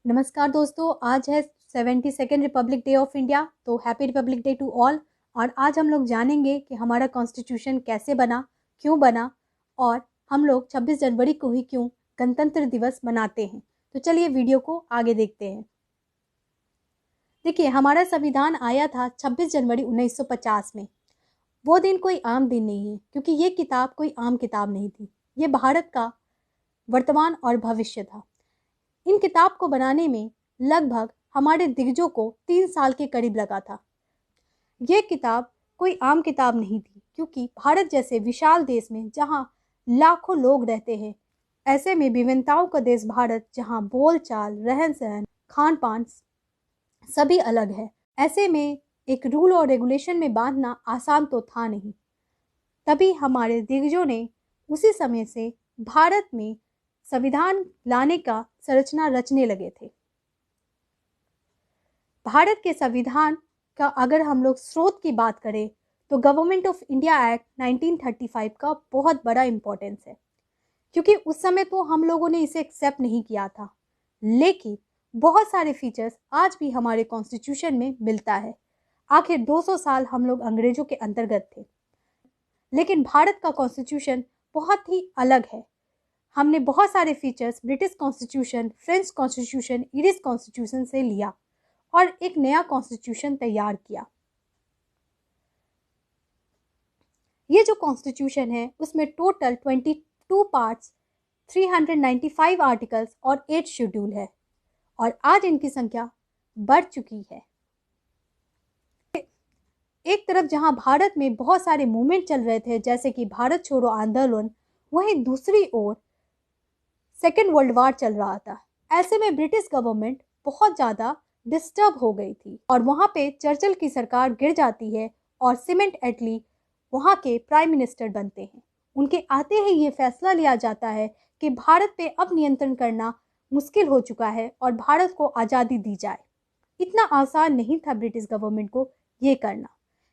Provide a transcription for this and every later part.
नमस्कार दोस्तों, आज है 72nd republic day of India. तो happy republic day to all. और आज हम लोग जानेंगे कि हमारा कॉन्स्टिट्यूशन कैसे बना, क्यों बना और हम लोग 26 जनवरी को ही क्यों गणतंत्र दिवस मनाते हैं। तो चलिए वीडियो को आगे देखते हैं। देखिए, हमारा संविधान आया था 26 जनवरी 1950 में। वो दिन कोई आम दिन नहीं है, क्योंकि ये किताब कोई आम किताब नहीं थी। ये भारत का वर्तमान और भविष्य था। इन किताब को बनाने में लगभग हमारे दिग्गजों को 3 साल के करीब लगा था। ये किताब कोई आम किताब नहीं थी, क्योंकि भारत जैसे विशाल देश में जहाँ लाखों लोग रहते हैं, ऐसे में विभिन्नताओं का देश भारत, जहाँ बोल चाल, रहन सहन, खान पान सभी अलग है, ऐसे में एक रूल और रेगुलेशन में बांधना आसान तो था नहीं। तभी हमारे दिग्गजों ने उसी समय से भारत में संविधान लाने का संरचना रचने लगे थे। भारत के संविधान का अगर हम लोग स्रोत की बात करें तो गवर्नमेंट ऑफ इंडिया एक्ट 1935 का बहुत बड़ा इंपॉर्टेंस है, क्योंकि उस समय तो हम लोगों ने इसे एक्सेप्ट नहीं किया था, लेकिन बहुत सारे फीचर्स आज भी हमारे कॉन्स्टिट्यूशन में मिलता है। आखिर 200 साल हम लोग अंग्रेजों के अंतर्गत थे, लेकिन भारत का कॉन्स्टिट्यूशन बहुत ही अलग है। हमने बहुत सारे features British constitution, French constitution, Irish constitution से लिया और एक नया कॉन्स्टिट्यूशन तैयार किया। ये जो कॉन्स्टिट्यूशन है उसमें टोटल 22 पार्ट्स, 395 आर्टिकल्स और 8 शेड्यूल है, और आज इनकी संख्या बढ़ चुकी है। एक तरफ जहां भारत में बहुत सारे मूवमेंट चल रहे थे, जैसे कि भारत छोड़ो आंदोलन, वहीं दूसरी ओर सेकेंड वर्ल्ड वार चल रहा था। ऐसे में ब्रिटिश गवर्नमेंट बहुत ज़्यादा डिस्टर्ब हो गई थी और वहाँ पे चर्चिल की सरकार गिर जाती है और सीमेंट एटली वहाँ के प्राइम मिनिस्टर बनते हैं। उनके आते ही ये फैसला लिया जाता है कि भारत पे अब नियंत्रण करना मुश्किल हो चुका है और भारत को आज़ादी दी जाए। इतना आसान नहीं था ब्रिटिश गवर्नमेंट को ये करना।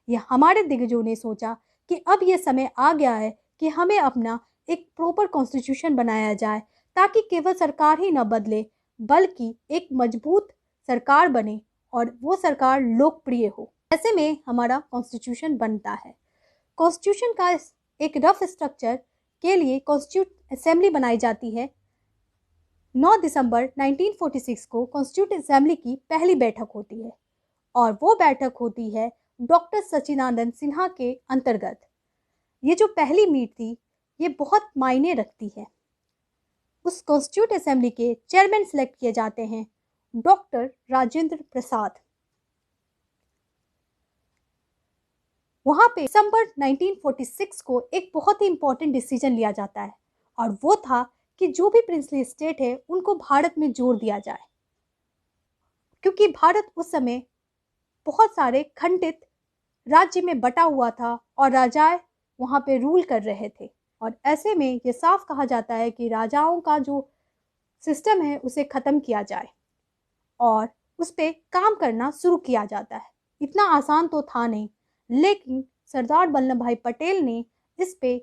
यह हमारे दिग्गजों ने सोचा कि अब ये समय आ गया है कि हमें अपना एक प्रॉपर कॉन्स्टिट्यूशन बनाया जाए, ताकि केवल सरकार ही न बदले, बल्कि एक मजबूत सरकार बने और वो सरकार लोकप्रिय हो। ऐसे में हमारा कॉन्स्टिट्यूशन बनता है। कॉन्स्टिट्यूशन का एक रफ स्ट्रक्चर के लिए कॉन्स्टिट्यूट असेंबली बनाई जाती है। 9 दिसंबर 1946 को कॉन्स्टिट्यूट असेंबली की पहली बैठक होती है, और वो बैठक होती है डॉक्टर सच्चिदानंद सिन्हा के अंतर्गत। ये जो पहली मीट थी, ये बहुत मायने रखती है। उस कॉन्स्टिट्यूट असेंबली के चेयरमैन सेलेक्ट किए जाते हैं डॉक्टर राजेंद्र प्रसाद। वहां पे दिसंबर 1946 को एक बहुत ही इंपॉर्टेंट डिसीजन लिया जाता है, और वो था कि जो भी प्रिंसली स्टेट है उनको भारत में जोड़ दिया जाए, क्योंकि भारत उस समय बहुत सारे खंडित राज्य में बटा हुआ था और राजाएं वहां पे रूल कर रहे थे। और ऐसे में ये साफ कहा जाता है कि राजाओं का जो सिस्टम है उसे ख़त्म किया जाए और उस पर काम करना शुरू किया जाता है। इतना आसान तो था नहीं, लेकिन सरदार वल्लभ भाई पटेल ने इस पे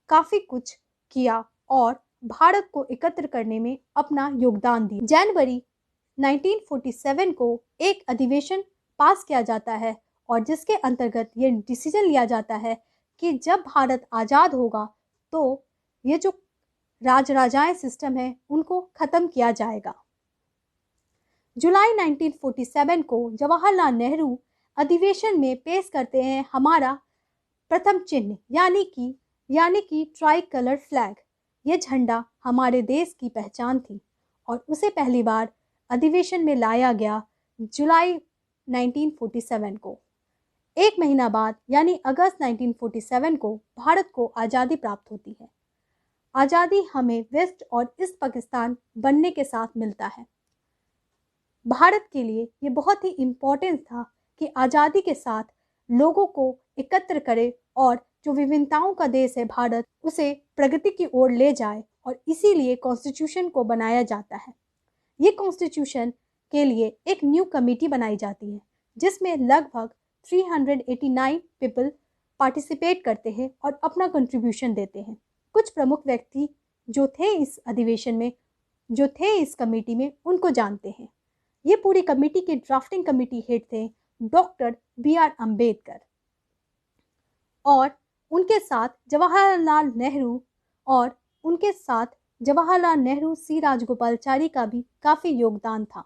काफ़ी कुछ किया और भारत को एकत्र करने में अपना योगदान दिया। जनवरी 1947 को एक अधिवेशन पास किया जाता है, और जिसके अंतर्गत ये डिसीजन लिया जाता है कि जब भारत आज़ाद होगा तो ये जो राजराजाएं सिस्टम है उनको ख़त्म किया जाएगा। जुलाई 1947 को जवाहरलाल नेहरू अधिवेशन में पेश करते हैं हमारा प्रथम चिन्ह, यानी कि ट्राई कलर फ्लैग। ये झंडा हमारे देश की पहचान थी, और उसे पहली बार अधिवेशन में लाया गया जुलाई 1947 को। एक महीना बाद यानी अगस्त 1947 को भारत को आज़ादी प्राप्त होती है। आज़ादी हमें वेस्ट और ईस्ट पाकिस्तान बनने के साथ मिलता है। भारत के लिए ये बहुत ही इम्पोर्टेंट था कि आज़ादी के साथ लोगों को एकत्र करे और जो विभिन्नताओं का देश है भारत, उसे प्रगति की ओर ले जाए, और इसीलिए कॉन्स्टिट्यूशन को बनाया जाता है। ये कॉन्स्टिट्यूशन के लिए एक न्यू कमेटी बनाई जाती है, जिसमें लगभग 389 पीपल पार्टिसिपेट करते हैं और अपना कंट्रीब्यूशन देते हैं। कुछ प्रमुख व्यक्ति जो थे इस अधिवेशन में, जो थे इस कमेटी में, उनको जानते हैं। ये पूरी कमेटी के ड्राफ्टिंग कमेटी हेड थे डॉक्टर B.R. अम्बेडकर और उनके साथ जवाहरलाल नेहरू सी राजगोपालाचारी का भी काफी योगदान था।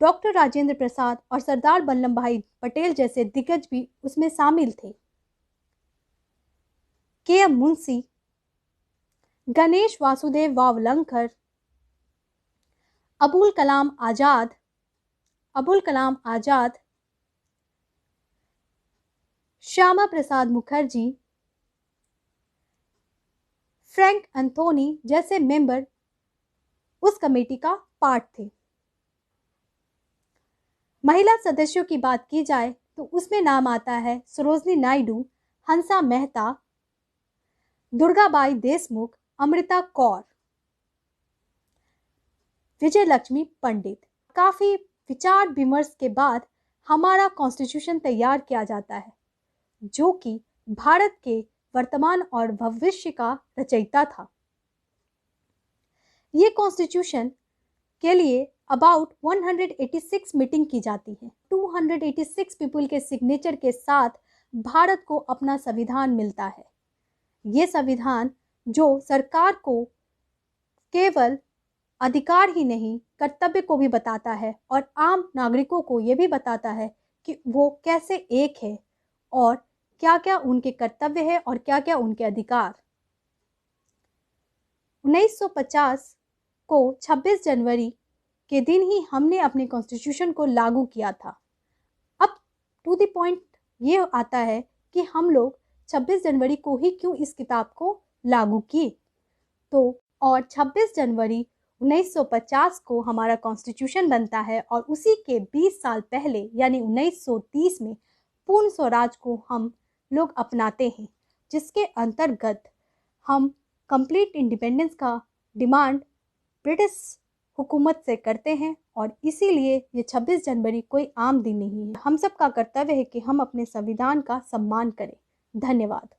डॉक्टर राजेंद्र प्रसाद और सरदार वल्लभ भाई पटेल जैसे दिग्गज भी उसमें शामिल थे। K.M. Munshi, Ganesh Vasudev वावलंकर, Abul Kalam Azad, Shyama Prasad Mukherjee, Frank Anthony जैसे मेंबर उस कमेटी का पार्ट थे। महिला सदस्यों की बात की जाए तो उसमें नाम आता है सरोजनी नायडू, हंसा मेहता, दुर्गाबाई देशमुख, अमृता कौर, विजय लक्ष्मी पंडित। काफी विचार विमर्श के बाद हमारा कॉन्स्टिट्यूशन तैयार किया जाता है जो कि भारत के वर्तमान और भविष्य का रचयिता था। ये कॉन्स्टिट्यूशन के लिए अबाउट 186 मीटिंग की जाती है। 286 पीपल के सिग्नेचर के साथ भारत को अपना संविधान मिलता है। ये संविधान जो सरकार को केवल अधिकार ही नहीं कर्तव्य को भी बताता है और आम नागरिकों को ये भी बताता है कि वो कैसे एक है और क्या क्या उनके कर्तव्य है और क्या क्या उनके अधिकार। 1950 को 26 जनवरी के दिन ही हमने अपने कॉन्स्टिट्यूशन को लागू किया था। अब टू द पॉइंट ये आता है कि हम लोग 26 जनवरी को ही क्यों इस किताब को लागू किए। तो और 26 जनवरी 1950 को हमारा कॉन्स्टिट्यूशन बनता है और उसी के 20 साल पहले यानी 1930 में पूर्ण स्वराज को हम लोग अपनाते हैं, जिसके अंतर्गत हम कंप्लीट इंडिपेंडेंस का डिमांड ब्रिटिश हुकूमत से करते हैं। और इसीलिए ये 26 जनवरी कोई आम दिन नहीं है। हम सब का कर्तव्य है कि हम अपने संविधान का सम्मान करें। धन्यवाद।